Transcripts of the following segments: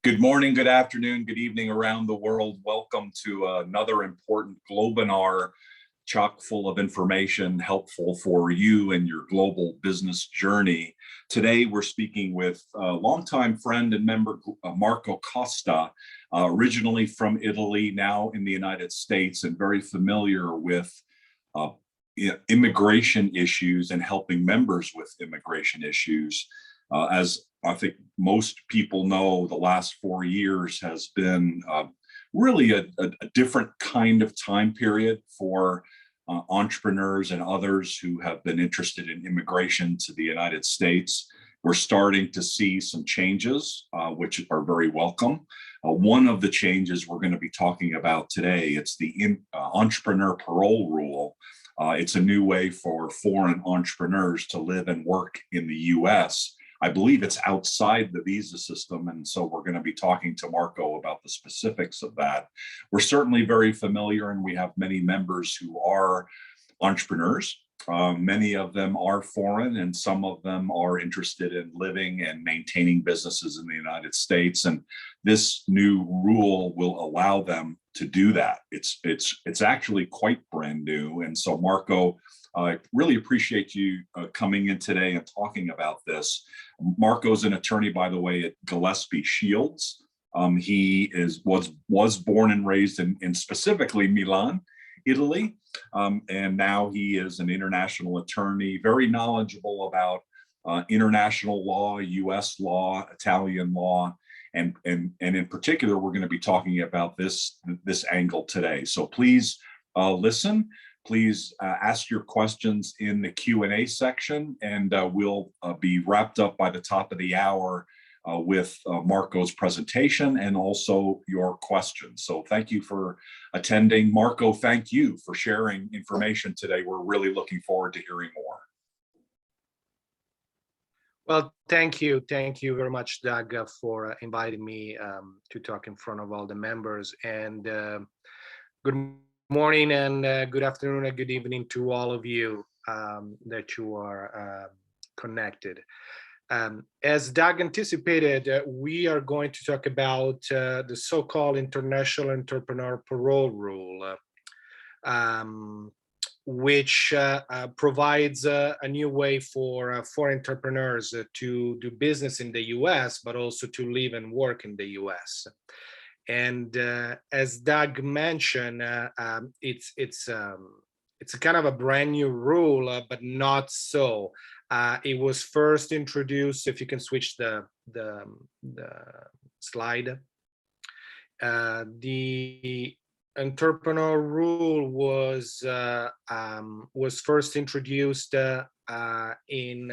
Good morning, good afternoon, good evening around the world. Welcome to another important Globinar, chock full of information helpful for you and your global business journey. Today, we're speaking with a longtime friend and member, Marco Costa, originally from Italy, now in the United States, and very familiar with immigration issues and helping members with immigration issues. As I think most people know, the last 4 years has been really a different kind of time period for entrepreneurs and others who have been interested in immigration to the United States. We're starting to see some changes, which are very welcome. One of the changes we're going to be talking about today, it's the entrepreneur parole rule. It's a new way for foreign entrepreneurs to live and work in the US. I believe it's outside the visa system, and so we're going to be talking to Marco about the specifics of that. We're certainly very familiar, and we have many members who are entrepreneurs. Many of them are foreign, and some of them are interested in living and maintaining businesses in the United States. And this new rule will allow them to do that. It's actually quite brand new, and so Marco, I really appreciate you coming in today and talking about this. Marco's an attorney, by the way, at Gillespie Shields. He was born and raised in specifically Milan, Italy, and now he is an international attorney, very knowledgeable about international law, U.S. law, Italian law, and in particular, we're going to be talking about this angle today. So please listen. Please ask your questions in the Q&A section, and we'll be wrapped up by the top of the hour with Marco's presentation and also your questions. So thank you for attending. Marco, thank you for sharing information today. We're really looking forward to hearing more. Well, thank you. Thank you very much, Doug, for inviting me to talk in front of all the members. And good morning and good afternoon and good evening to all of you that you are connected. As Doug anticipated, we are going to talk about the so-called International Entrepreneur Parole Rule, which provides a new way for foreign entrepreneurs to do business in the US, but also to live and work in the US. And as Doug mentioned, it's a kind of a brand new rule, but not so. It was first introduced, if you can switch the slide. The entrepreneur rule was first introduced in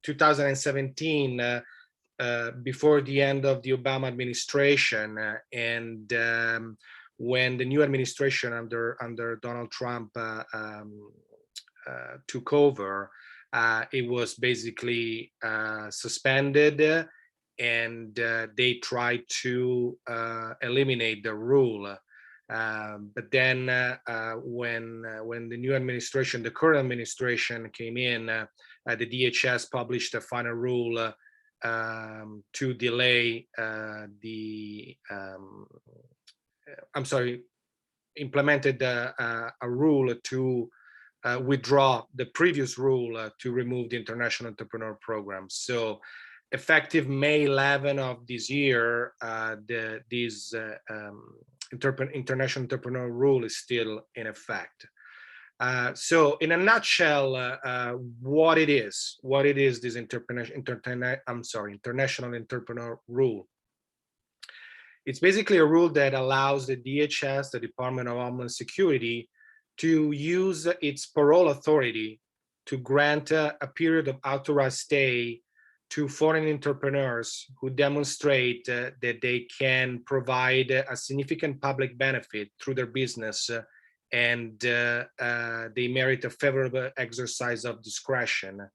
2017. Before the end of the Obama administration, and when the new administration under Donald Trump took over, it was basically suspended, and they tried to eliminate the rule. But then when the new administration, the current administration came in, the DHS published a final rule to delay implemented a rule to withdraw the previous rule to remove the International Entrepreneur Program. So effective May 11 of this year, this International Entrepreneur Rule is still in effect. So in a nutshell, what it is this International Entrepreneur Rule. It's basically a rule that allows the DHS, the Department of Homeland Security, to use its parole authority to grant a period of authorized stay to foreign entrepreneurs who demonstrate that they can provide a significant public benefit through their business, and they merit a favorable exercise of discretion.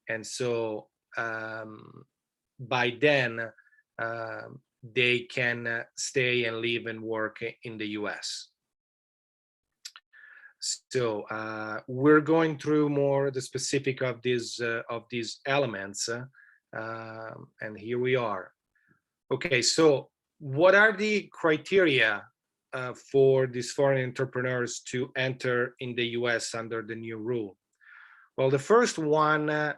And so by then, they can stay and live and work in the US. So we're going through more the specific of these elements, and here we are. Okay, so what are the criteria for these foreign entrepreneurs to enter in the US under the new rule? Well, the first one,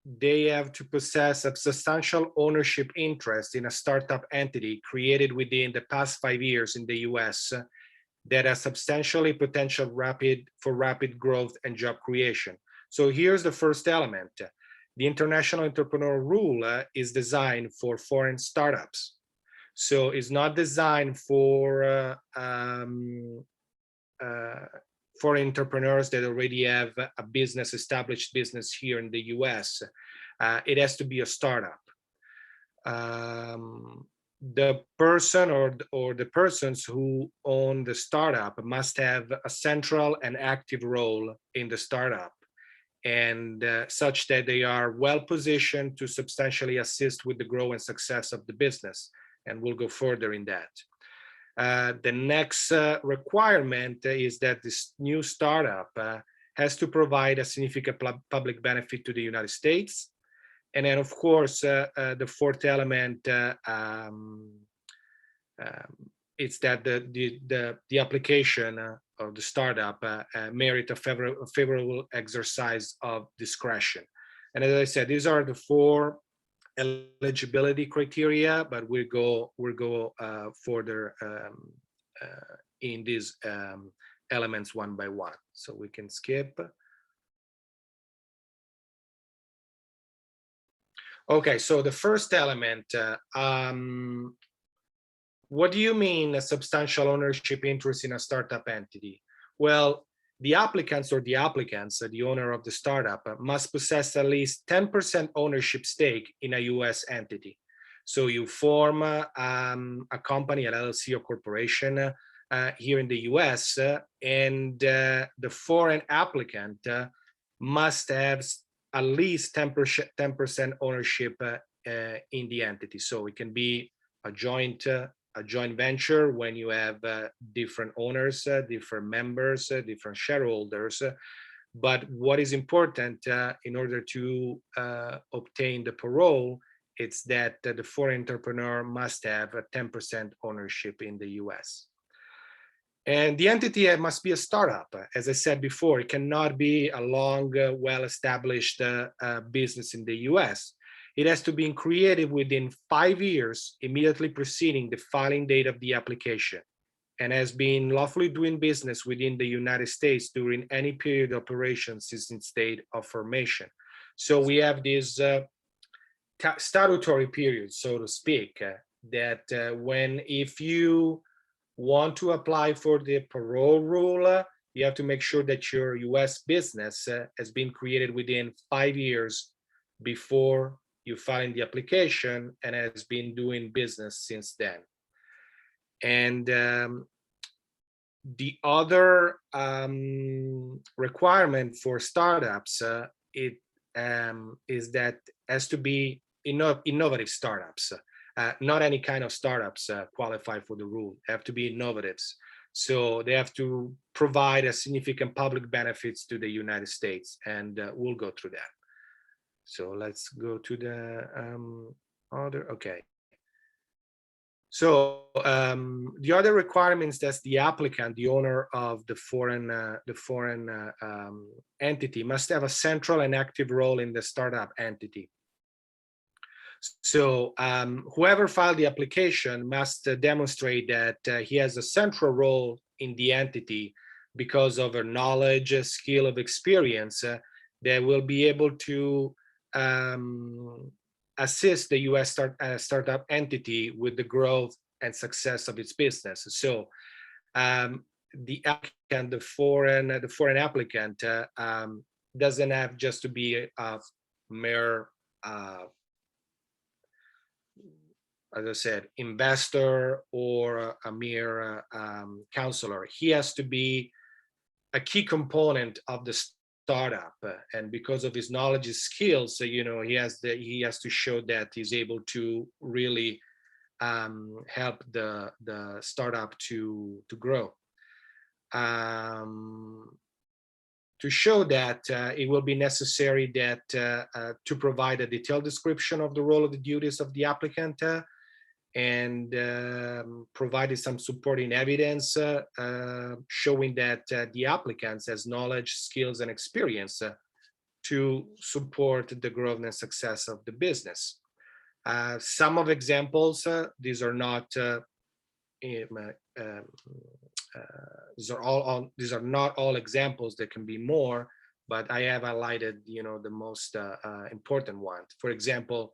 they have to possess a substantial ownership interest in a startup entity created within the past 5 years in the US that has substantially potential for rapid growth and job creation. So here's the first element. The international entrepreneur rule is designed for foreign startups. So it's not designed for foreign entrepreneurs that already have a business, established business here in the US. It has to be a startup. The person or the persons who own the startup must have a central and active role in the startup, and such that they are well positioned to substantially assist with the growth and success of the business. And we'll go further in that. The next requirement is that this new startup has to provide a significant public benefit to the United States. And then, of course, the fourth element it's that the application of the startup merit a favorable exercise of discretion. And as I said, these are the 4 eligibility criteria, but we'll go further in these elements one by one. So we can skip. Okay, so the first element, what do you mean a substantial ownership interest in a startup entity? Well, the applicants, the owner of the startup, must possess at least 10% ownership stake in a US entity. So you form a company, an LLC or corporation here in the US, and the foreign applicant must have at least 10% ownership in the entity. So it can be a joint venture when you have different owners, different members, different shareholders. But what is important in order to obtain the parole, it's that the foreign entrepreneur must have a 10% ownership in the US. And the entity must be a startup. As I said before, it cannot be a long, well-established business in the US. It has to be created within 5 years, immediately preceding the filing date of the application, and has been lawfully doing business within the United States during any period of operation since its date of formation. So we have this statutory period, so to speak, that if you want to apply for the parole rule, you have to make sure that your US business has been created within 5 years before you file the application and has been doing business since then. And the other requirement for startups is that has to be innovative startups. Not any kind of startups qualify for the rule. They have to be innovatives. So they have to provide a significant public benefits to the United States, and we'll go through that. So let's go to the other. Okay. So the other requirements that the applicant, the owner of the foreign entity, must have a central and active role in the startup entity. So whoever filed the application must demonstrate that he has a central role in the entity because of her knowledge, skill, of experience that will be able to assist the U.S. startup entity with the growth and success of its business. So the applicant, the foreign applicant, doesn't have just to be a mere as I said, investor or a mere counselor. He has to be a key component of the startup, and because of his knowledge, his skills, so, he has to show that he's able to really help the startup to grow. To show that, it will be necessary that to provide a detailed description of the role of the duties of the applicant. and provided some supporting evidence showing that the applicants has knowledge, skills, and experience to support the growth and success of the business. Some of examples, these are not these are not all examples. There can be more, but I have highlighted, the most important ones. For example,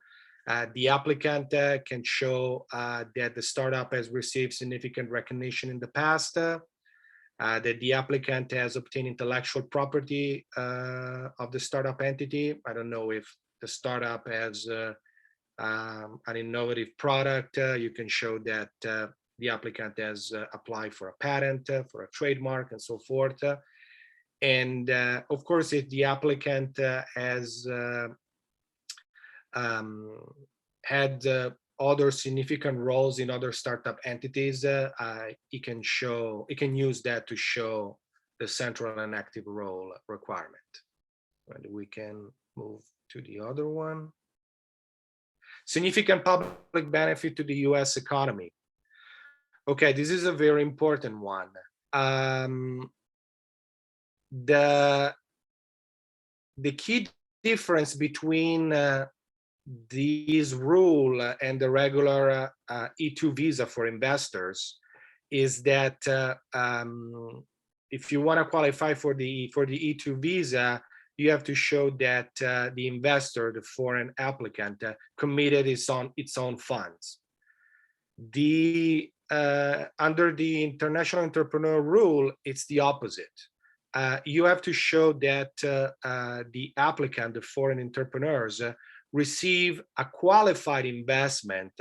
the applicant can show that the startup has received significant recognition in the past, that the applicant has obtained intellectual property of the startup entity. I don't know if the startup has an innovative product. You can show that the applicant has applied for a patent, for a trademark, and so forth. And of course, if the applicant has had other significant roles in other startup entities, it can use that to show the central and active role requirement. And we can move to the other one. Significant public benefit to the US economy. Okay, this is a very important one. The key difference between this rule and the regular E2 visa for investors is that if you want to qualify for the E2 visa, you have to show that the investor, the foreign applicant, committed its own funds. Under the international entrepreneur rule, it's the opposite. You have to show that the applicant, the foreign entrepreneurs, receive a qualified investment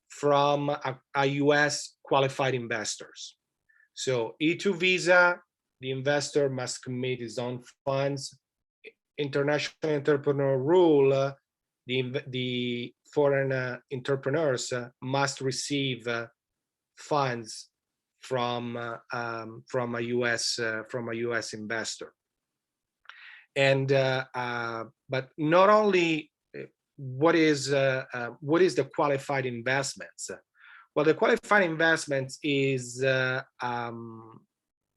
from a US qualified investors. So E2 visa, the investor must commit his own funds. International entrepreneur rule, the foreign entrepreneurs must receive funds from a US investor. And but not only what is the qualified investments? Well, the qualified investments is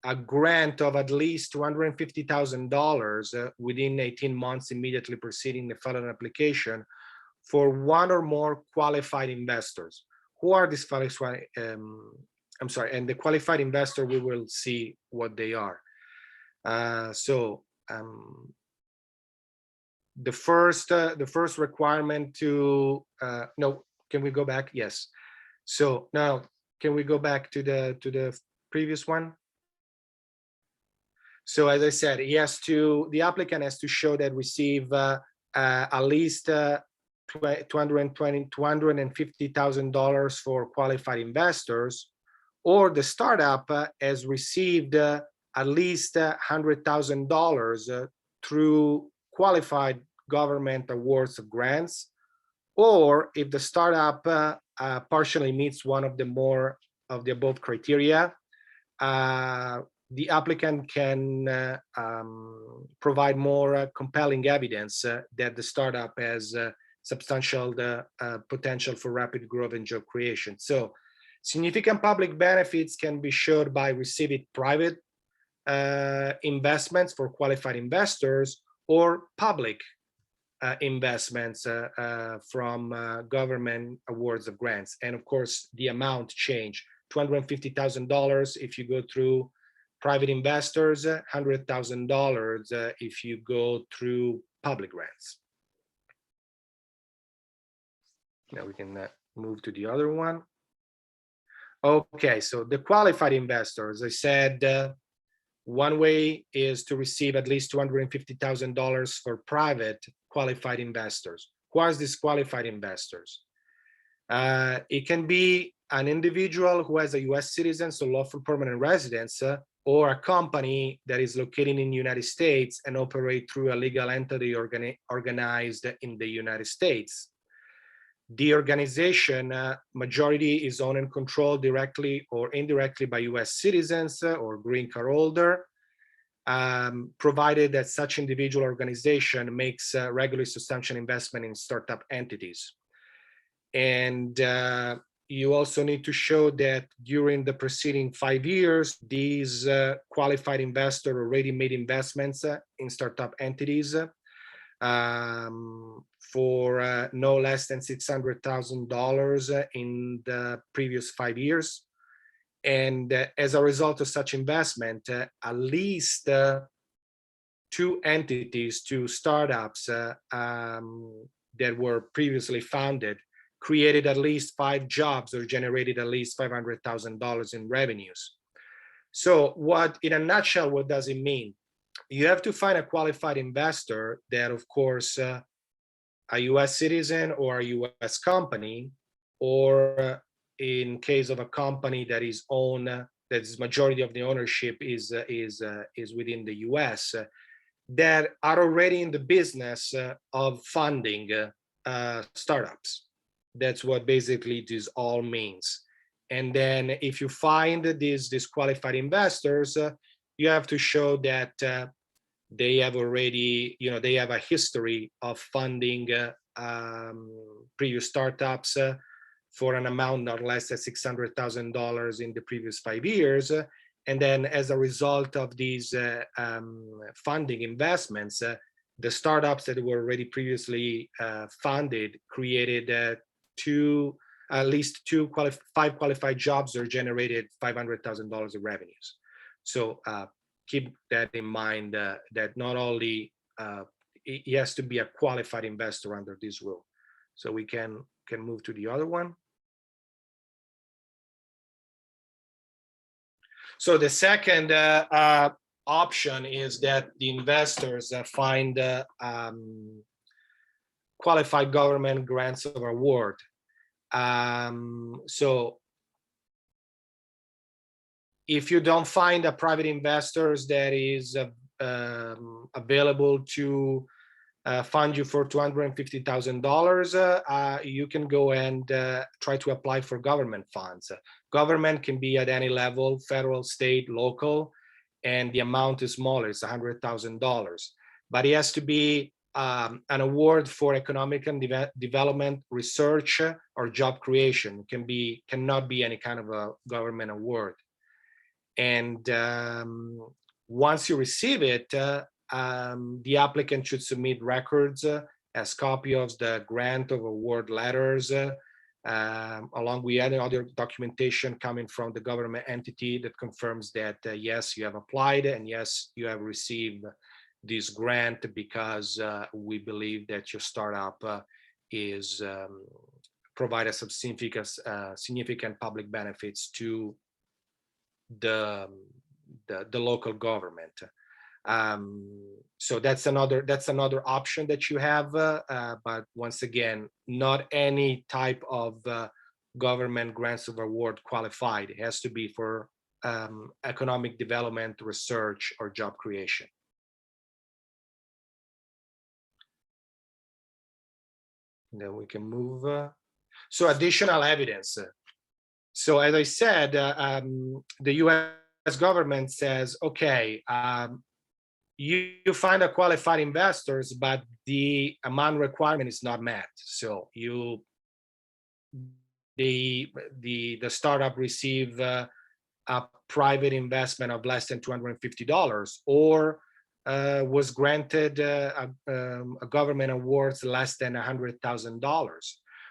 a grant of at least $250,000 within 18 months immediately preceding the filing application for one or more qualified investors. Who are these qualified? And the qualified investor, we will see what they are. The first requirement to no, can we go back? Yes. So now, can we go back to the previous one? So as I said, the applicant has to show that receive at least $250,000 for qualified investors, or the startup has received at least $100,000 through qualified government awards of grants, or if the startup partially meets one of the more of the above criteria, the applicant can provide more compelling evidence that the startup has substantial potential for rapid growth and job creation. So significant public benefits can be showed by receiving private investments for qualified investors, or public investments from government awards of grants. And of course, the amount change, $250,000 if you go through private investors, $100,000 if you go through public grants. Now we can move to the other one. Okay, so the qualified investors, I said, one way is to receive at least $250,000 for private qualified investors. Who are these qualified investors? It can be an individual who has a US citizen, so lawful permanent residence, or a company that is located in the United States and operate through a legal entity organized in the United States. The organization majority is owned and controlled directly or indirectly by US citizens or green card holder, provided that such individual organization makes regularly substantial investment in startup entities. And you also need to show that during the preceding 5 years, these qualified investors already made investments in startup entities for no less than $600,000 in the previous 5 years. And as a result of such investment, at least 2 entities, 2 startups that were previously founded created at least 5 jobs or generated at least $500,000 in revenues. So what, in a nutshell, what does it mean? You have to find a qualified investor that, of course, a US citizen or a US company, or in case of a company that is owned, that is majority of the ownership is within the US, that are already in the business of funding startups. That's what basically this all means. And then if you find these disqualified investors, you have to show that they have already, they have a history of funding previous startups for an amount not less than $600,000 in the previous 5 years. And then as a result of these funding investments, the startups that were already previously funded created at least 5 qualified jobs or generated $500,000 of revenues. So keep that in mind, that not only he has to be a qualified investor under this rule. So we can move to the other one. So the second option is that the investors find qualified government grants of award. So if you don't find a private investors that is available to fund you for $250,000, you can go and try to apply for government funds. Government can be at any level, federal, state, local, and the amount is smaller, it's $100,000. But it has to be an award for economic and development, research, or job creation. Cannot be any kind of a government award. And once you receive it, the applicant should submit records as copy of the grant of award letters, along with any other documentation coming from the government entity that confirms that yes, you have applied and yes, you have received this grant because we believe that your startup is provide some significant public benefits to the local government. So that's another option that you have, but once again, not any type of government grants of award qualified. It has to be for economic development, research, or job creation. And then we can move. So additional evidence. So as I said, the US government says, okay, you find a qualified investors, but the amount requirement is not met. So the startup receive a private investment of less than $250, or was granted a government awards less than $100,000.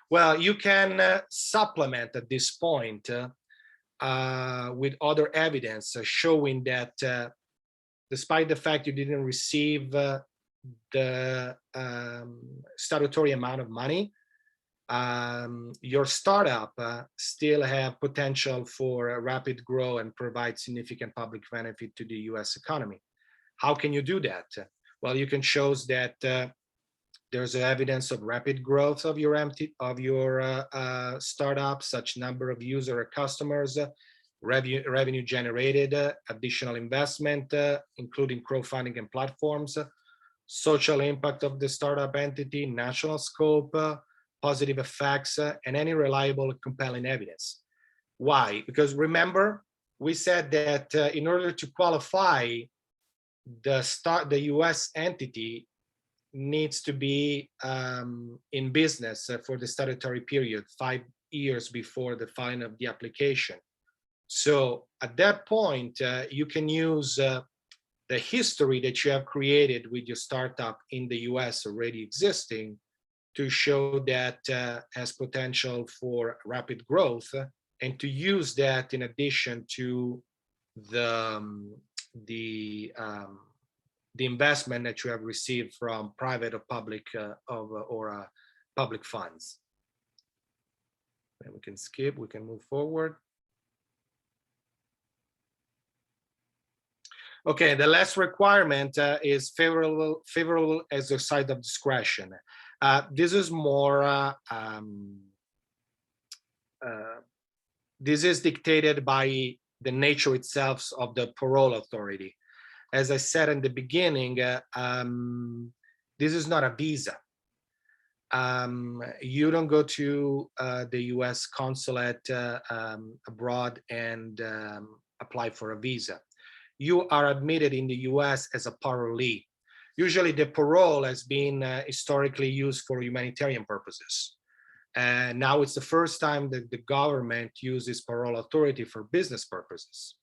Well, you can supplement at this point with other evidence showing that despite the fact you didn't receive the statutory amount of money, your startup still have potential for a rapid growth and provide significant public benefit to the US economy. How can you do that? Well, you can show that there's evidence of rapid growth of your startup, such number of user or customers, revenue generated, additional investment, including crowdfunding and platforms, social impact of the startup entity, national scope, positive effects, and any reliable, compelling evidence. Why? Because remember, we said that in order to qualify, the US entity needs to be in business for the statutory period, 5 years before the filing of the application. So at that point, you can use the history that you have created with your startup in the US already existing to show that has potential for rapid growth, and to use that in addition to the investment that you have received from private or public public funds. And we can skip, we can move forward. Okay, the last requirement is favorable exercise of discretion. This is more, this is dictated by the nature itself of the parole authority. As I said in the beginning, this is not a visa. You don't go to the US consulate abroad and apply for a visa. You are admitted in the US as a parolee. Usually the parole has been historically used for humanitarian purposes. And now it's the first time that the government uses parole authority for business purposes.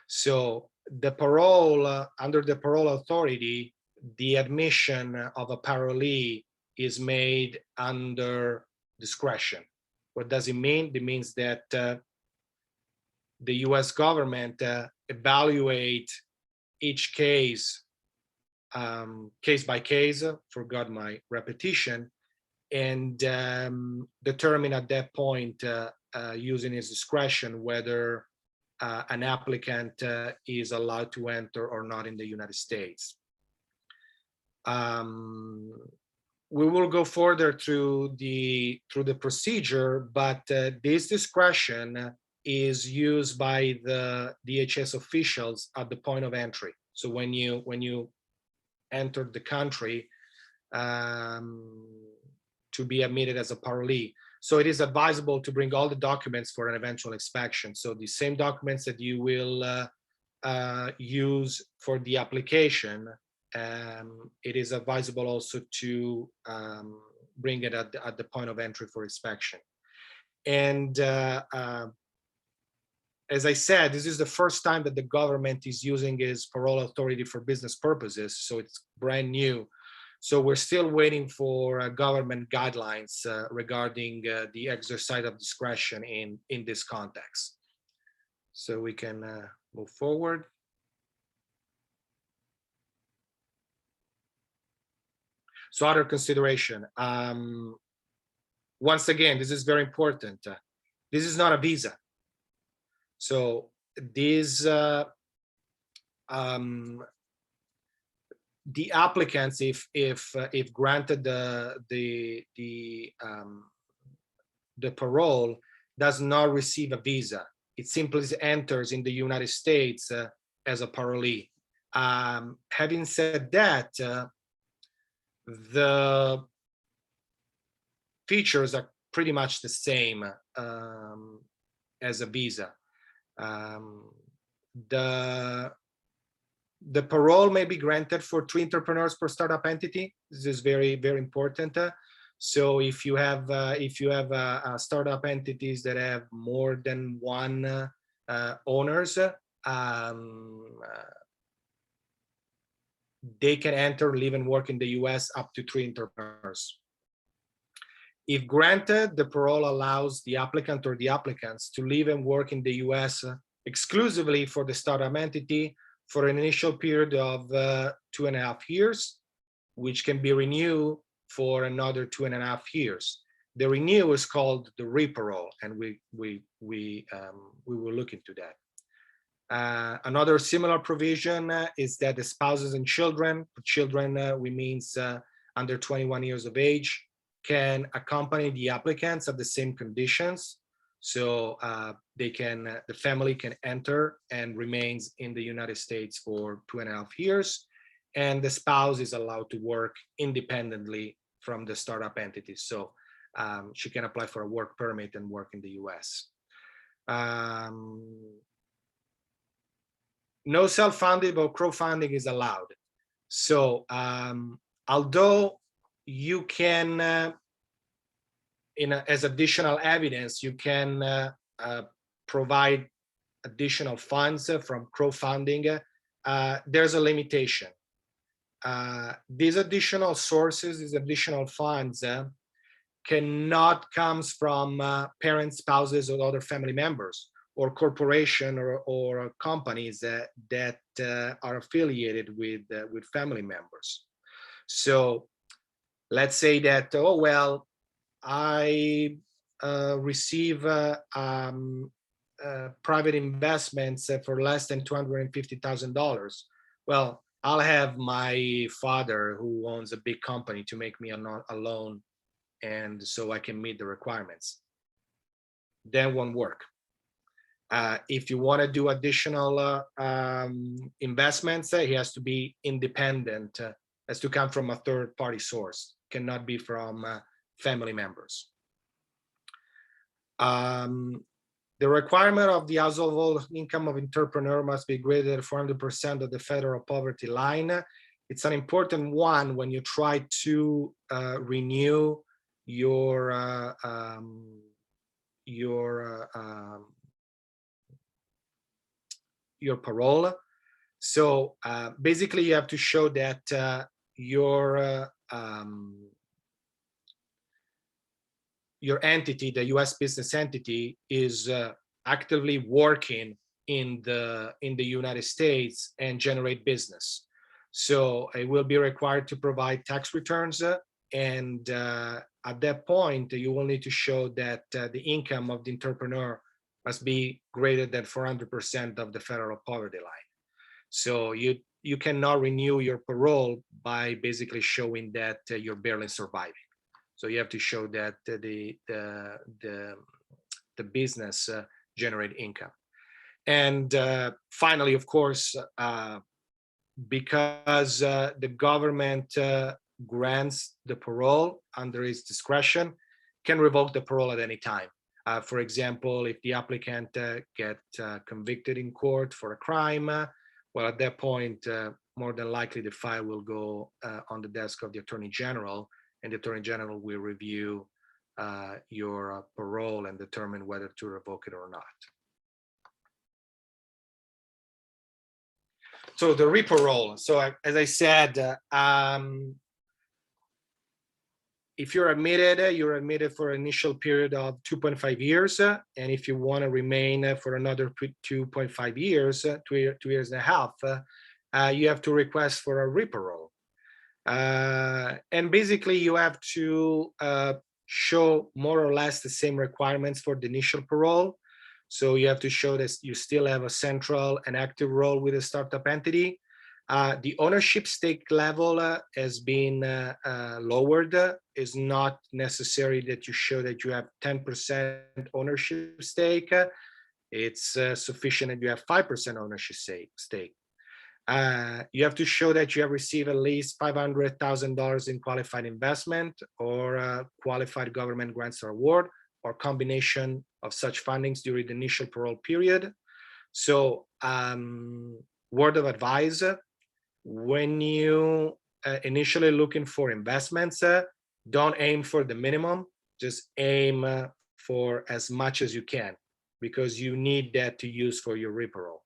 So the parole, under the parole authority, the admission of a parolee is made under discretion. What does it mean? It means that the US government evaluate each case, case by case, forgot my repetition, and determine at that point, using his discretion, whether an applicant is allowed to enter or not in the United States. We will go further through the procedure, but this discretion is used by the DHS officials at the point of entry. So when you enter the country to be admitted as a parolee. So it is advisable to bring all the documents for an eventual inspection. So the same documents that you will use for the application, it is advisable also to bring it at the point of entry for inspection. And as I said, this is the first time that the government is using its parole authority for business purposes, so it's brand new. So we're still waiting for government guidelines regarding the exercise of discretion in this context. So we can move forward. So other consideration. Once again, this is very important. This is not a visa. So these the applicants, if granted the parole, does not receive a visa. It simply enters in the United States as a parolee. Having said that, the features are pretty much the same as a visa. The parole may be granted for 3 entrepreneurs per startup entity. This is very, very important. So if you have startup entities that have more than 1 owners, they can enter, live, and work in the US up to 3 entrepreneurs. If granted, the parole allows the applicant or the applicants to live and work in the US exclusively for the startup entity for an initial period of 2.5 years, which can be renewed for another 2.5 years. The renew is called the reparole, and we will look into that. Another similar provision is that the spouses and children, we means under 21 years of age, can accompany the applicants at the same conditions. So the family can enter and remains in the United States for 2.5 years, and the spouse is allowed to work independently from the startup entity. So she can apply for a work permit and work in the US. No self-funding or crowdfunding is allowed. So although you can as additional evidence, you can provide additional funds from crowdfunding. There's a limitation. These additional sources, these additional funds cannot come from parents, spouses, or other family members, or corporation or companies that are affiliated with family members. So let's say that, oh, well, I receive private investments for less than $250,000. Well, I'll have my father, who owns a big company, to make me a loan, and so I can meet the requirements. That won't work. If you want to do additional investments, he has to be independent, has to come from a third-party source, cannot be from family members. The requirement of the household income of entrepreneur must be greater than 400% of the federal poverty line. It's an important one when you try to renew your parole. So basically, you have to show that your entity, the U.S. business entity, is actively working in the United States and generate business. So it will be required to provide tax returns, and at that point, you will need to show that the income of the entrepreneur must be greater than 400% of the federal poverty line. So you cannot renew your parole by basically showing that you're barely surviving. So you have to show that the business generate income. And finally, of course, because the government grants the parole under its discretion, can revoke the parole at any time. For example, if the applicant get convicted in court for a crime, well, at that point, more than likely the file will go on the desk of the Attorney General, and the Attorney General will review your parole and determine whether to revoke it or not. So the reparole. So as I said, if you're admitted for an initial period of 2.5 years. And if you want to remain for another 2.5 years, 2 years and a half, you have to request for a reparole. And basically, you have to show more or less the same requirements for the initial parole. So you have to show that you still have a central and active role with a startup entity. The ownership stake level has been lowered. It's not necessary that you show that you have 10% ownership stake. It's sufficient that you have 5% ownership stake. You have to show that you have received at least $500,000 in qualified investment or qualified government grants or award, or combination of such fundings during the initial parole period. So word of advice, when you initially looking for investments, don't aim for the minimum, just aim for as much as you can, because you need that to use for your reparole.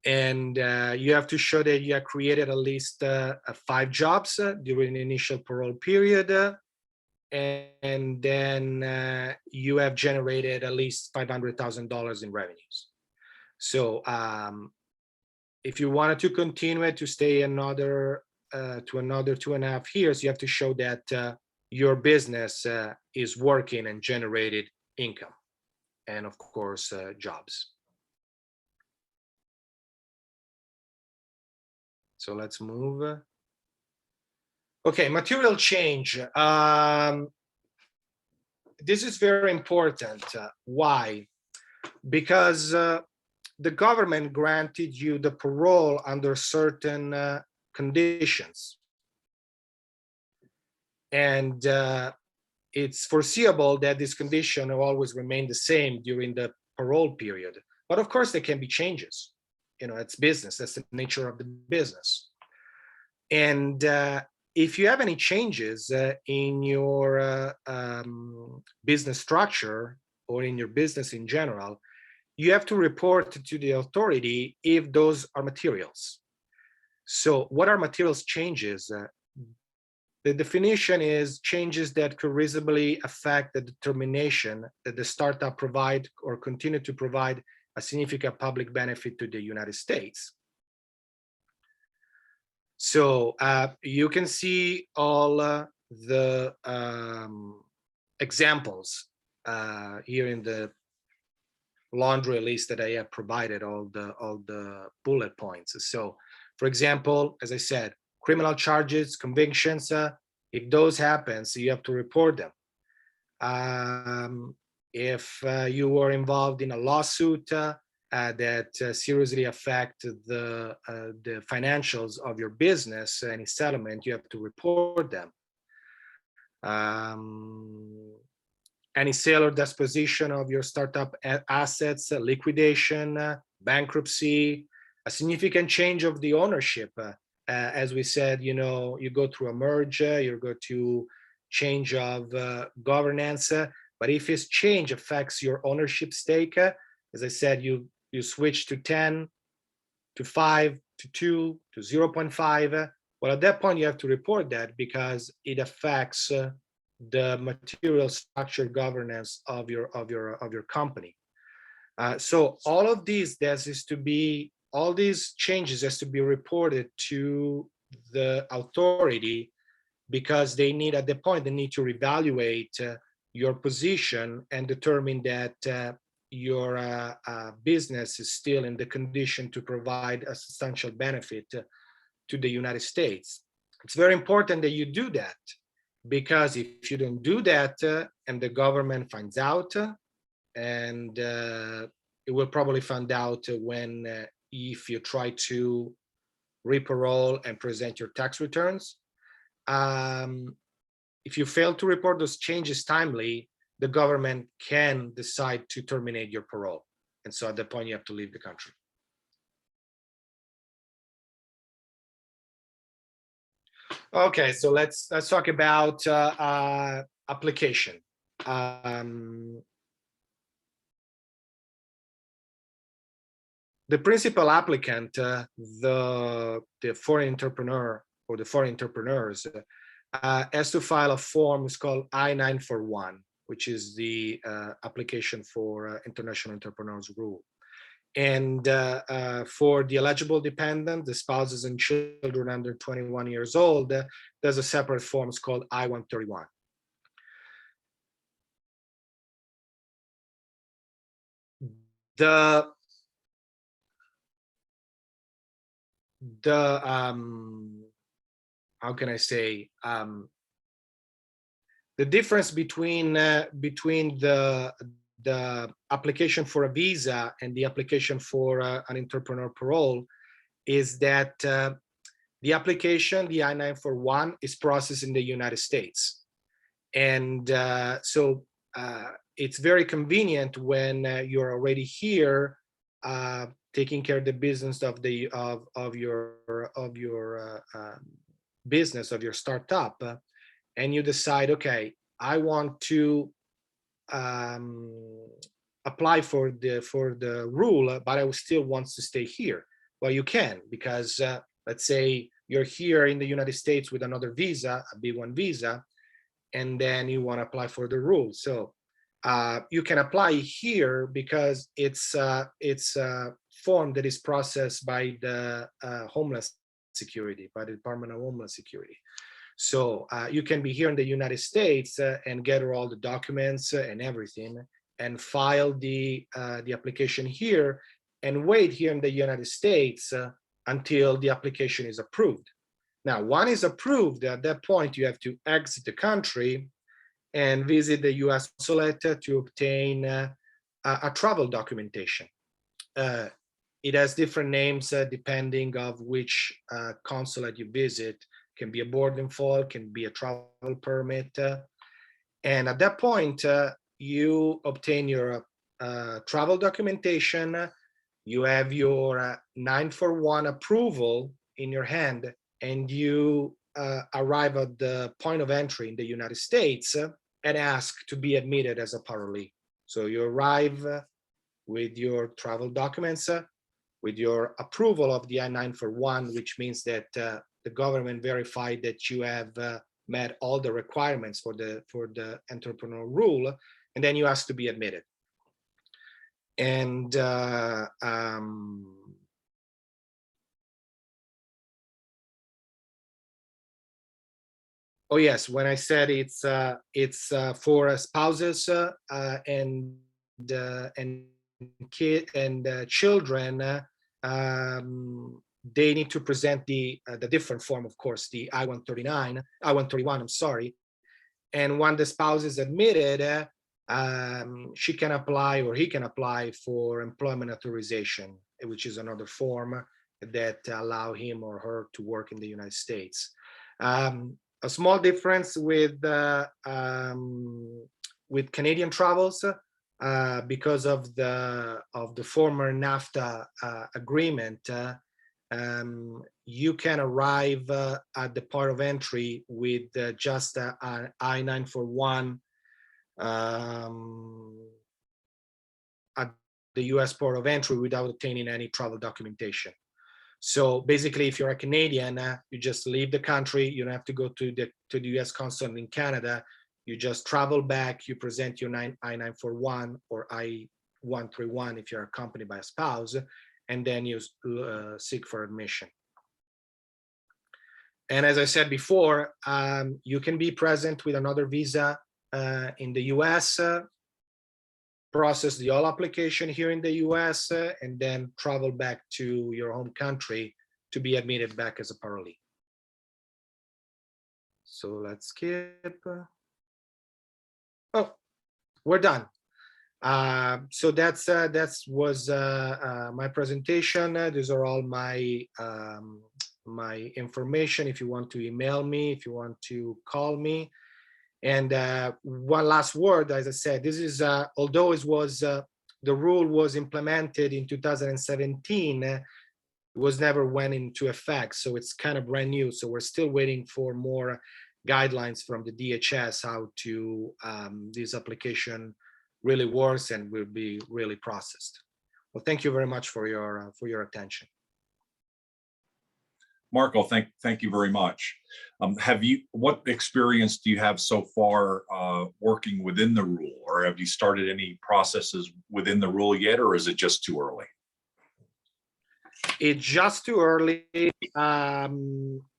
And you have to show that you have created at least 5 jobs during the initial parole period, and then you have generated at least $500,000 in revenues. So if you wanted to continue to stay another 2.5 years, you have to show that your business is working and generated income, and of course jobs. So let's move. Okay, material change. This is very important. Why? Because the government granted you the parole under certain conditions. And it's foreseeable that this condition will always remain the same during the parole period. But of course, there can be changes. You know, it's business. That's the nature of the business. And if you have any changes in your business structure or in your business in general, you have to report to the authority if those are materials. So what are materials changes? The definition is changes that could reasonably affect the determination that the startup provide or continue to provide a significant public benefit to the United States. So you can see all the examples here in the laundry list that I have provided, all the bullet points. So, for example, as I said, criminal charges, convictions, if those happen, so you have to report them. If you were involved in a lawsuit that seriously affect the financials of your business, any settlement, you have to report them. Any sale or disposition of your startup assets, liquidation, bankruptcy, a significant change of the ownership. As we said, you go through a merger, you go to change of governance, but if this change affects your ownership stake, as I said, you switch to 10, to 5, to 2, to 0.5. Well, at that point, you have to report that because it affects the material structure governance of your company. So all of these, all these changes has to be reported to the authority because they need, at the point, they need to reevaluate your position and determine that your business is still in the condition to provide a substantial benefit to the United States. It's very important that you do that, because if you don't do that and the government finds out, and it will probably find out when if you try to re-parole and present your tax returns. If you fail to report those changes timely, the government can decide to terminate your parole. And so at that point, you have to leave the country. Okay, so let's talk about application. The principal applicant, the foreign entrepreneur or the foreign entrepreneurs, has to file a form. It's called I-941, which is the application for international entrepreneurs rule. And for the eligible dependent, the spouses and children under 21 years old, there's a separate form. It's called I-131. How can I say, the difference between the application for a visa and the application for an entrepreneur parole is that the application, the I-941, is processed in the United States. And so it's very convenient when you're already here taking care of the business of your business, of your startup, and you decide, okay, I want to apply for the rule, but I still want to stay here. Well, you can, because let's say you're here in the United States with another visa, a B1 visa, and then you want to apply for the rule. So you can apply here because it's a form that is processed by the Homeland Security, by the Department of Homeland Security. So you can be here in the United States and gather all the documents and everything, and file the application here, and wait here in the United States until the application is approved. Now, one is approved, at that point you have to exit the country and visit the US consulate to obtain a travel documentation. It has different names depending of which consulate you visit. Can be a boarding fall, can be a travel permit. And at that point, you obtain your travel documentation, you have your 941 approval in your hand, and you arrive at the point of entry in the United States and ask to be admitted as a parolee. So you arrive with your travel documents, with your approval of the I-941, which means that the government verified that you have met all the requirements for the entrepreneurial rule, and then you ask to be admitted. And oh yes, when I said it's for spouses and kid and children, they need to present the different form, of course, the I-131. I'm sorry. And when the spouse is admitted, she can apply, or he can apply, for employment authorization, which is another form that allow him or her to work in the United States. A small difference with Canadian travels, because of the former NAFTA agreement, you can arrive at the port of entry with just an I-941 at the US port of entry without obtaining any travel documentation. So basically, if you're a Canadian, you just leave the country. You don't have to go to the US consulate in Canada. You just travel back. You present your I-941 or I-131 if you're accompanied by a spouse, and then you seek for admission. And as I said before, you can be present with another visa in the US, process the all application here in the US, and then travel back to your home country to be admitted back as a parolee. So let's skip. Oh, we're done. So that was my presentation. These are all my my information. If you want to email me, if you want to call me. And one last word, as I said, this is although it was the rule was implemented in 2017, it was never went into effect, so it's kind of brand new. So we're still waiting for more guidelines from the DHS how to this application really works and will be really processed. Well, thank you very much for your attention. Marco, thank you very much. What experience do you have so far working within the rule, or have you started any processes within the rule yet, or is it just too early? It's just too early.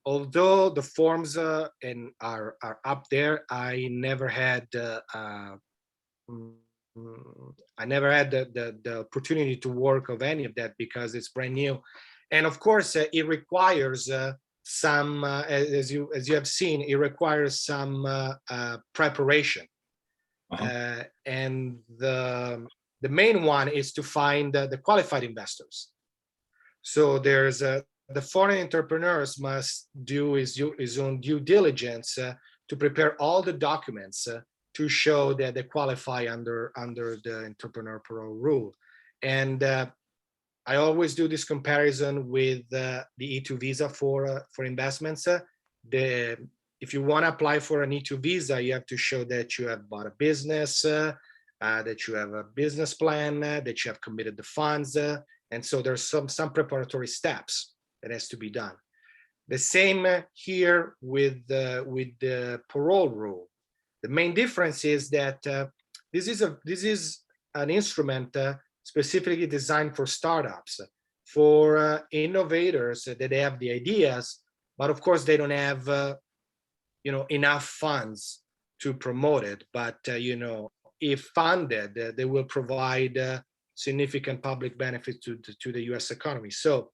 Although the forms and are up there, I never had the opportunity to work of any of that because it's brand new. And of course, it requires some, as you have seen, it requires some preparation. And the main one is to find the qualified investors. So there's the foreign entrepreneurs must do his own due diligence to prepare all the documents to show that they qualify under the entrepreneur parole rule. And I always do this comparison with the E2 visa for investments. If you want to apply for an E2 visa, you have to show that you have bought a business, that you have a business plan, that you have committed the funds, and so there's some preparatory steps that has to be done. The same here with the parole rule. The main difference is that this is an instrument specifically designed for startups, for innovators that they have the ideas, but of course they don't have enough funds to promote it. But if funded, they will provide significant public benefits to the U.S. economy. So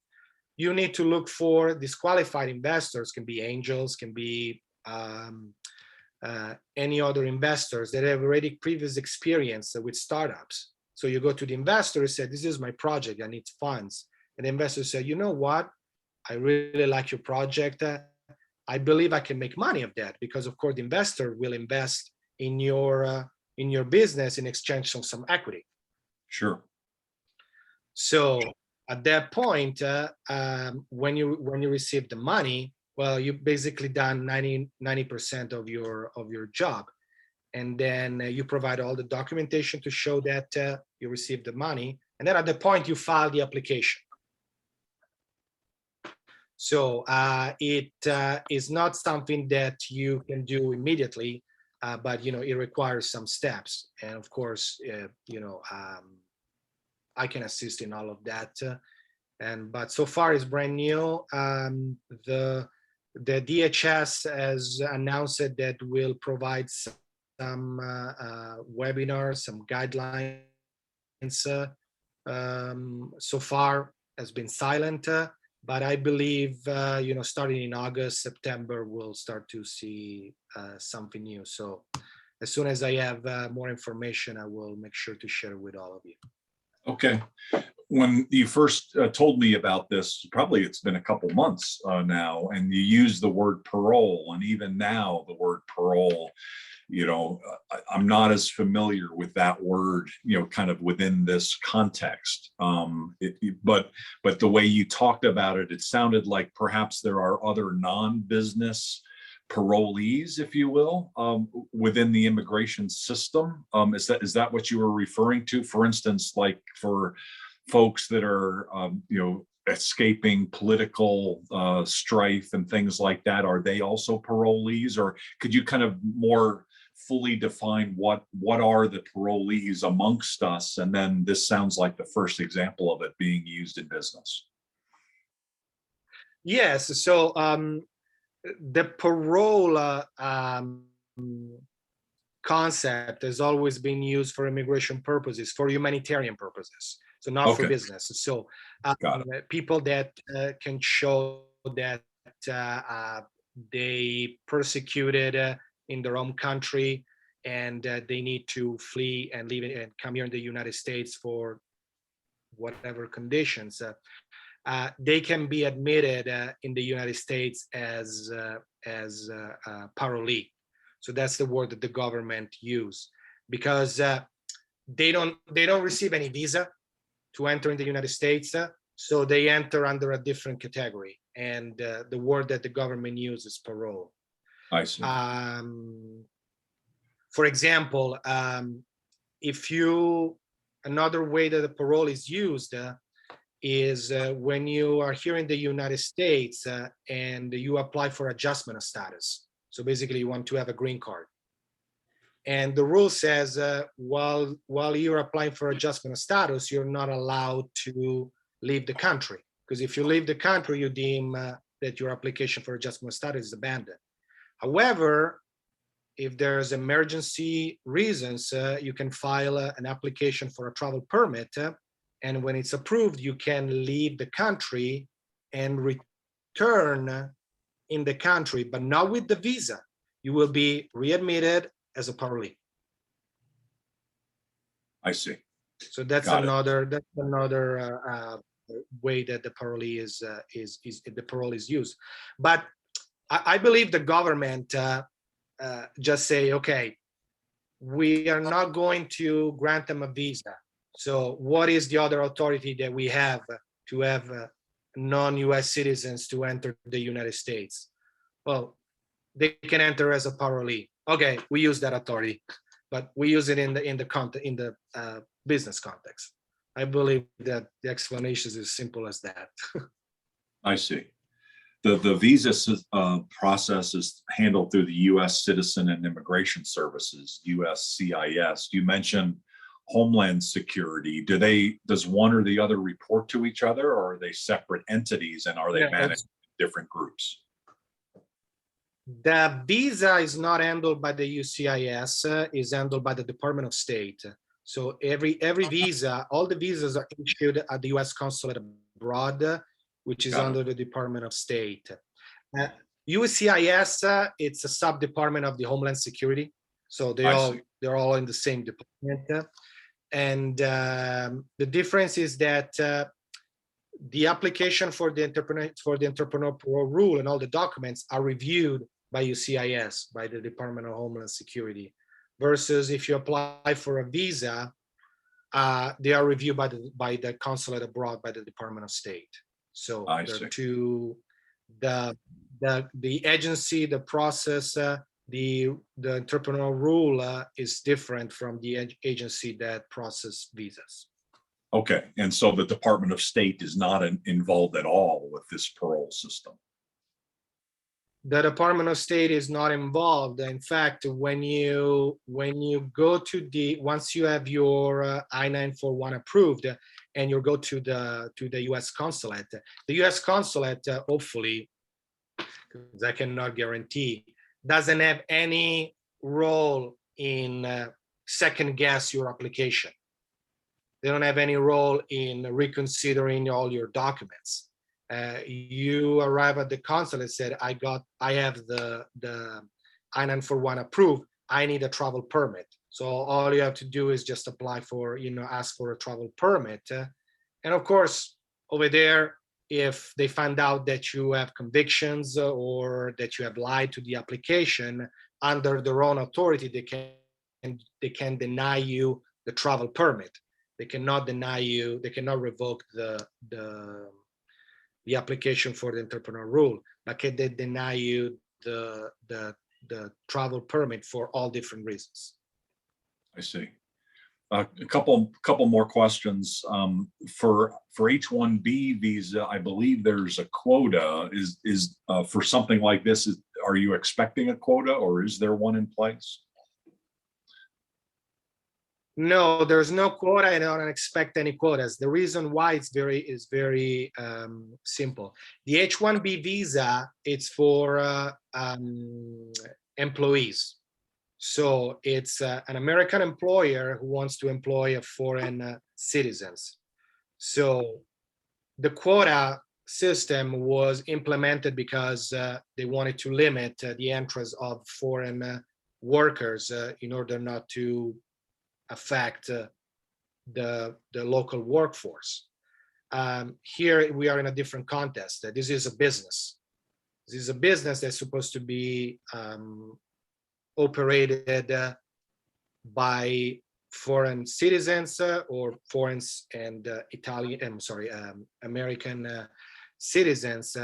you need to look for disqualified investors, can be angels, can be any other investors that have already previous experience with startups. So you go to the investor and say, this is my project, I need funds. And the investor say, you know what? I really like your project. I believe I can make money of that, because of course the investor will invest in your business in exchange of some equity. Sure. So at that point, when you receive the money, well, you basically done 90% of your job. And then you provide all the documentation to show that you received the money. And then at the point you file the application. So it is not something that you can do immediately, but it requires some steps. And of course, I can assist in all of that. But so far it's brand new. The DHS has announced that will provide some webinars, some guidelines. So far has been silent, but I believe starting in August, September, we'll start to see something new. So as soon as I have more information, I will make sure to share it with all of you. Okay. When you first told me about this, probably it's been a couple months now, and you used the word parole, and even now the word parole, I'm not as familiar with that word, kind of within this context. But the way you talked about it, it sounded like perhaps there are other non-business parolees, if you will, within the immigration system. Is that what you were referring to? For instance, like for folks that are, escaping political strife and things like that, are they also parolees? Or could you kind of more fully define what are the parolees amongst us? And then this sounds like the first example of it being used in business. Yes. So the parole concept has always been used for immigration purposes, for humanitarian purposes, so not for business. So people that can show that they persecuted in their own country and they need to flee and leave and come here in the United States for whatever conditions, they can be admitted in the United States as parole. So that's the word that the government use, because they don't receive any visa to enter in the United States, so they enter under a different category, and the word that the government uses is parole. I see. For example, another way that the parole is used is when you are here in the United States and you apply for adjustment of status. So basically you want to have a green card. And the rule says while you're applying for adjustment of status, you're not allowed to leave the country. Because if you leave the country, you deem that your application for adjustment of status is abandoned. However, if there's emergency reasons, you can file an application for a travel permit. And when it's approved, you can leave the country and return in the country, but not with the visa. You will be readmitted as a parole. I see. So that's another way that the parole is used. But I believe the government just say, okay, we are not going to grant them a visa. So what is the other authority that we have to have non-US citizens to enter the United States? Well, they can enter as a parole. Okay, we use that authority, but we use it in the business context. I believe that the explanation is as simple as that. I see. The visa process is handled through the U.S. Citizen and Immigration Services, USCIS. You mentioned Homeland Security. Does one or the other report to each other, or are they separate entities, and are they managed in different groups? The visa is not handled by the USCIS, is handled by the Department of State. So every visa, all the visas are issued at the U.S. Consulate abroad, which is under the Department of State. USCIS, it's a sub-department of the Homeland Security. So they're all in the same department. And the difference is that the application for the entrepreneur parole rule and all the documents are reviewed by USCIS, by the Department of Homeland Security, versus if you apply for a visa, they are reviewed by the consulate abroad, by the Department of State. So there are two the the agency, the process, the entrepreneurial rule is different from the agency that process visas. Okay, and so the Department of State is not involved at all with this parole system. The Department of State is not involved. In fact, when you go to once you have your I-941 approved and you go to the U.S. consulate, the U.S. consulate hopefully, because I cannot guarantee, doesn't have any role in second guess your application. They don't have any role in reconsidering all your documents. You arrive at the consulate, said, I have the I-941 approved, I need a travel permit. So all you have to do is just apply for, ask for a travel permit. And of course, over there, if they find out that you have convictions or that you have lied to the application, under their own authority, they can deny you the travel permit. They cannot deny you, they cannot revoke the application for the entrepreneur rule, but can they deny you the travel permit for all different reasons. I see. A couple more questions. For H-1B visa, I believe there's a quota. Is for something like this, are you expecting a quota, or is there one in place? No, there's no quota. I don't expect any quotas. The reason why is very simple. The H-1B visa, it's for employees. So it's an American employer who wants to employ a foreign citizens. So the quota system was implemented because they wanted to limit the entrance of foreign workers in order not to affect the local workforce. Here we are in a different context. This is a business. This is a business that's supposed to be operated by foreign citizens or foreign and American citizens,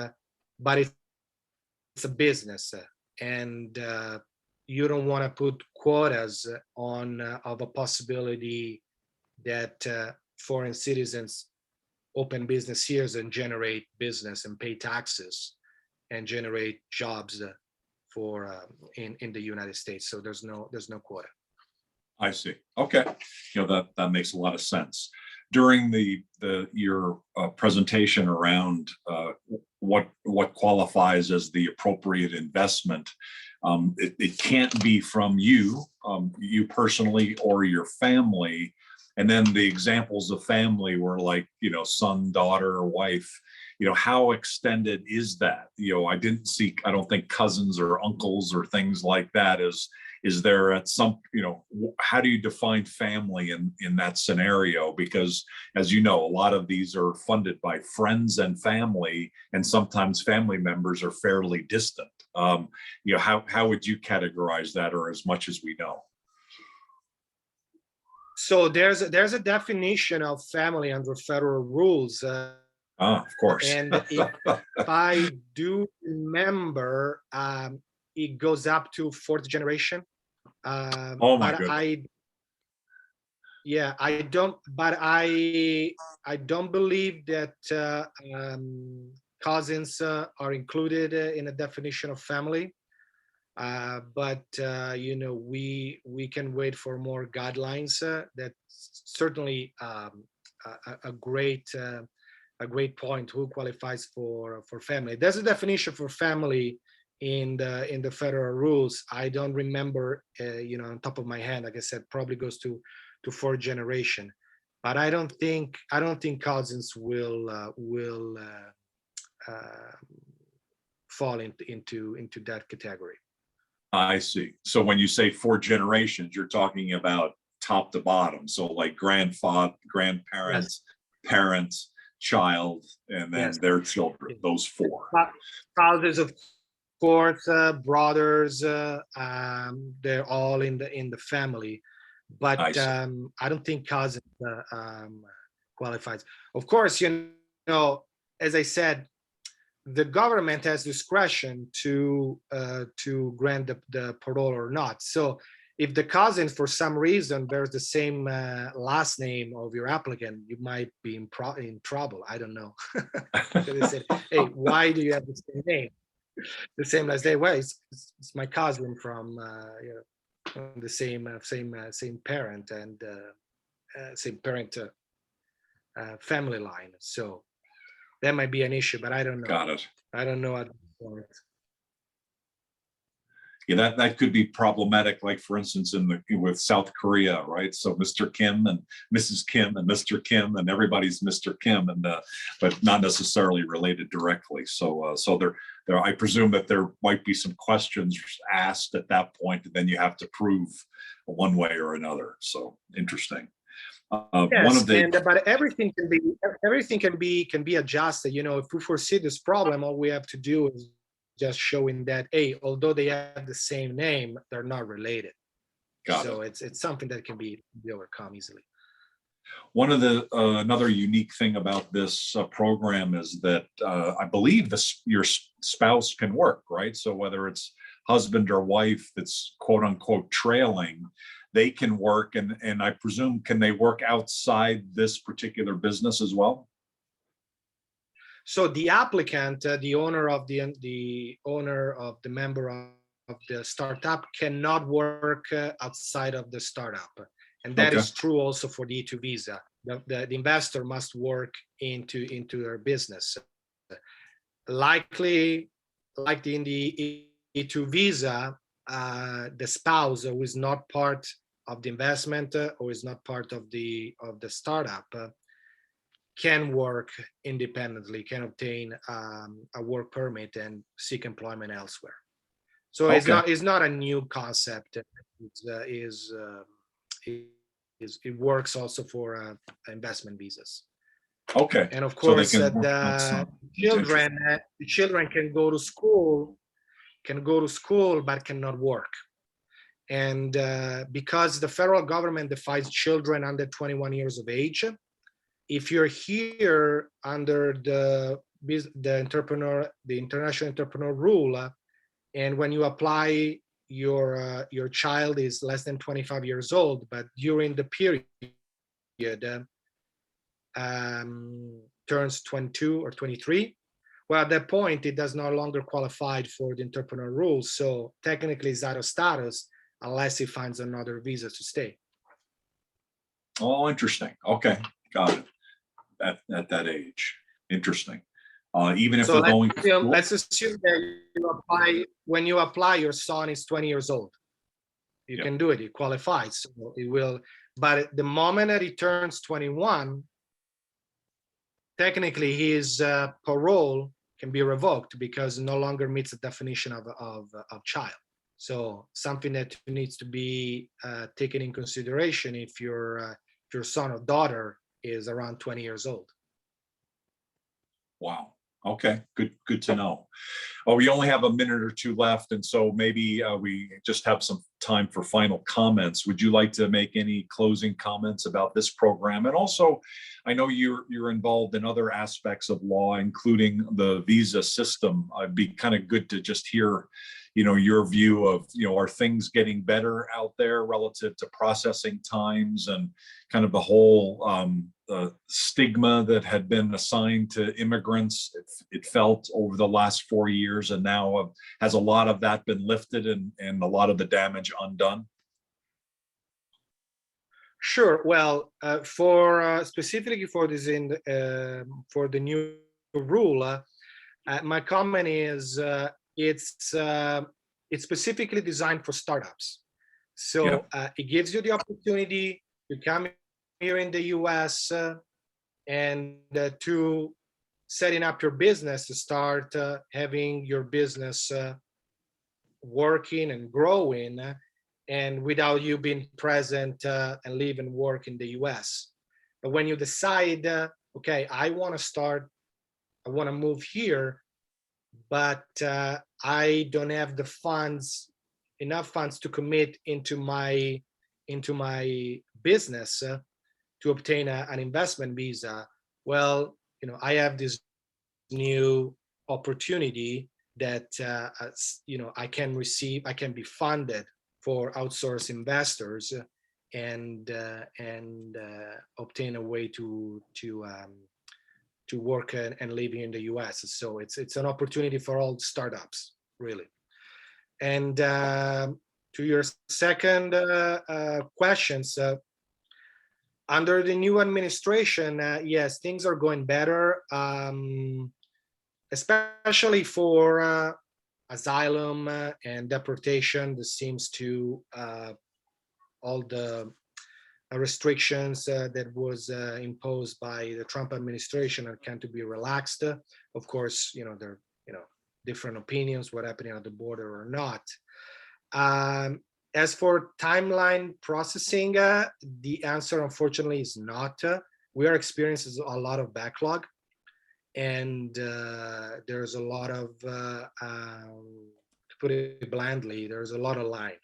but it's a business, and you don't want to put quotas on of a possibility that foreign citizens open business here and generate business and pay taxes and generate jobs for in the United States. So there's no quota. I see. Okay, that makes a lot of sense. During your presentation around what qualifies as the appropriate investment, it can't be from you personally or your family. And then the examples of family were like, son, daughter, wife. How extended is that? I don't think cousins or uncles or things like that. Is there at some, how do you define family in that scenario? Because as you know, a lot of these are funded by friends and family, and sometimes family members are fairly distant. How would you categorize that, or as much as we know? So there's a definition of family under federal rules. Of course. And if I do remember, it goes up to fourth generation. Oh my goodness. I don't believe that cousins are included in a definition of family. But we can wait for more guidelines. That's certainly a great point. Who qualifies for family? There's a definition for family in the federal rules. I don't remember, on top of my head. Like I said, probably goes to fourth generation. But I don't think cousins will fall into that category. I see. So when you say four generations, you're talking about top to bottom. So like grandfather, grandparents, yes, parents, child, and then yes, their children, those four. Fathers, of course, brothers, they're all in the family. But I don't think cousins qualifies. Of course, as I said, the government has discretion to grant the parole or not. So if the cousin, for some reason, bears the same last name of your applicant, you might be in trouble. I don't know. So they said, "Hey, why do you have the same name, the same last name?" Well, it's my cousin from from the same parent and same parent family line. So that might be an issue, but I don't know. Got it. I don't know at this point. Yeah, that could be problematic, like for instance with South Korea, right? So Mr. Kim and Mrs. Kim and Mr. Kim and everybody's Mr. Kim, and but not necessarily related directly. So there I presume that there might be some questions asked at that point, and then you have to prove one way or another. So interesting. Yes, one of the but everything can be adjusted. You know, if we foresee this problem, all we have to do is just showing that, hey, although they have the same name, they're not related. So it's something that can be overcome easily. One of the another unique thing about this program is that I believe your spouse can work, right? So whether it's husband or wife that's quote unquote trailing, they can work, and I presume, can they work outside this particular business as well? So the applicant, the owner of the member of the startup, cannot work outside of the startup, and that is true also for the E2 visa. The investor must work into their business. Likely, like in the E2 visa, the spouse who is not part of the investment or is not part of the startup can work independently, can obtain a work permit and seek employment elsewhere. So it's not a new concept. It works also for investment visas. Okay. And of course, so the children can go to school, but cannot work. And because the federal government defines children under 21 years of age, if you're here under the international entrepreneur rule, and when you apply, your child is less than 25 years old, but during the period turns 22 or 23, well, at that point it does no longer qualify for the entrepreneur rules. So technically it's out of status unless he finds another visa to stay. Oh, interesting. Okay, got it. At that age, interesting. Even if they're going to school? Let's assume that when you apply, your son is 20 years old. You can do it. He qualifies. So it will. But at the moment that he turns 21, technically his parole can be revoked because it no longer meets the definition of child. So something that needs to be taken in consideration if your son or daughter is around 20 years old. Wow. Okay, good to know. Oh, we only have a minute or two left, and so maybe we just have some time for final comments. Would you like to make any closing comments about this program? And also, I know you're involved in other aspects of law, including the visa system. It'd be kind of good to just hear, your view of, are things getting better out there relative to processing times and kind of the whole stigma that had been assigned to immigrants, it felt over the last 4 years, and now has a lot of that been lifted and a lot of the damage undone? Sure. Well, for specifically for this for the new rule, my comment is it's specifically designed for startups. So it gives you the opportunity to come here in the US and to setting up your business, to start having your business working and growing, and without you being present and live and work in the US. But when you decide, okay, I want to move here, but I don't have enough funds to commit into my business to obtain an investment visa. Well, I have this new opportunity that I can be funded for outsource investors and obtain a way to work and live in the US. So it's an opportunity for all startups, really. And to your second questions, under the new administration, yes, things are going better, especially for asylum and deportation. This seems to all the restrictions that was imposed by the Trump administration are kind to be relaxed. Of course, there are different opinions what happening at the border or not. As for timeline processing, the answer unfortunately is not. We are experiencing a lot of backlog, and there's a lot of, to put it bluntly, there's a lot of line.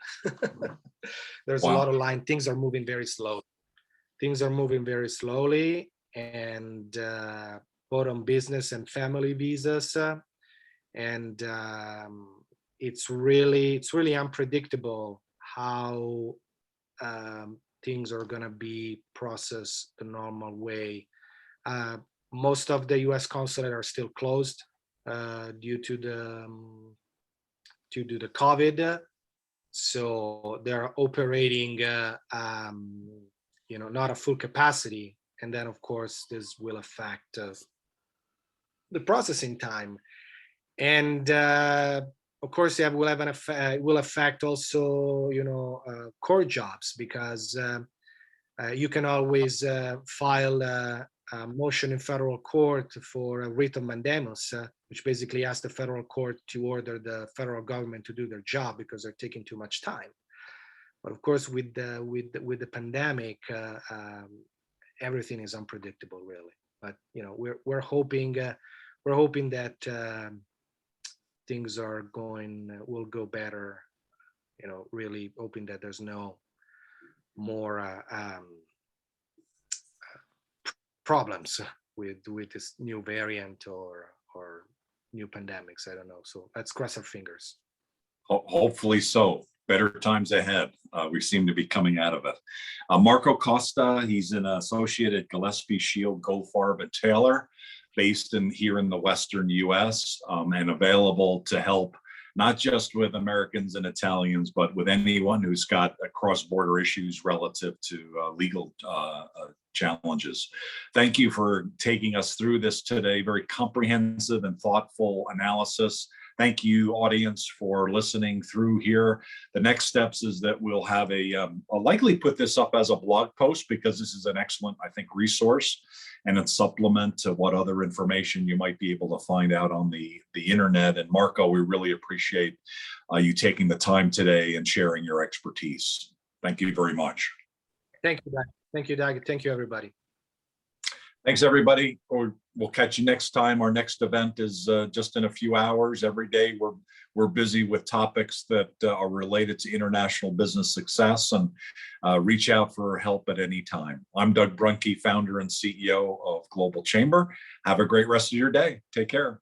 There's a lot of line. Things are moving very slow. Things are moving very slowly, and both on business and family visas, and it's really unpredictable how things are going to be processed the normal way. Most of the U.S. consulate are still closed due to the COVID. So they're operating, not at full capacity, and then of course this will affect the processing time, and of course, it will affect also, court jobs, because you can always file a motion in federal court for a writ of mandamus, which basically asks the federal court to order the federal government to do their job because they're taking too much time. But of course, with the pandemic, everything is unpredictable, really. But we're hoping that things will go better. Really hoping that there's no more problems with this new variant or new pandemics. I don't know. So let's cross our fingers. Hopefully so. Better times ahead. We seem to be coming out of it. Marco Costa, he's an associate at Gillespie, Shield, Goldfarb and Taylor, based here in the Western US, and available to help not just with Americans and Italians, but with anyone who's got cross-border issues relative to legal challenges. Thank you for taking us through this today. Very comprehensive and thoughtful analysis. Thank you, audience, for listening through here. The next steps is that we'll have I'll likely put this up as a blog post, because this is an excellent, I think, resource and a supplement to what other information you might be able to find out on the internet. And Marco, we really appreciate you taking the time today and sharing your expertise. Thank you very much. Thank you, Doug. Thank you, Doug. Thank you, everybody. Thanks, everybody. We'll catch you next time. Our next event is just in a few hours. Every day we're busy with topics that are related to international business success, and reach out for help at any time. I'm Doug Brunke, founder and CEO of Global Chamber. Have a great rest of your day. Take care.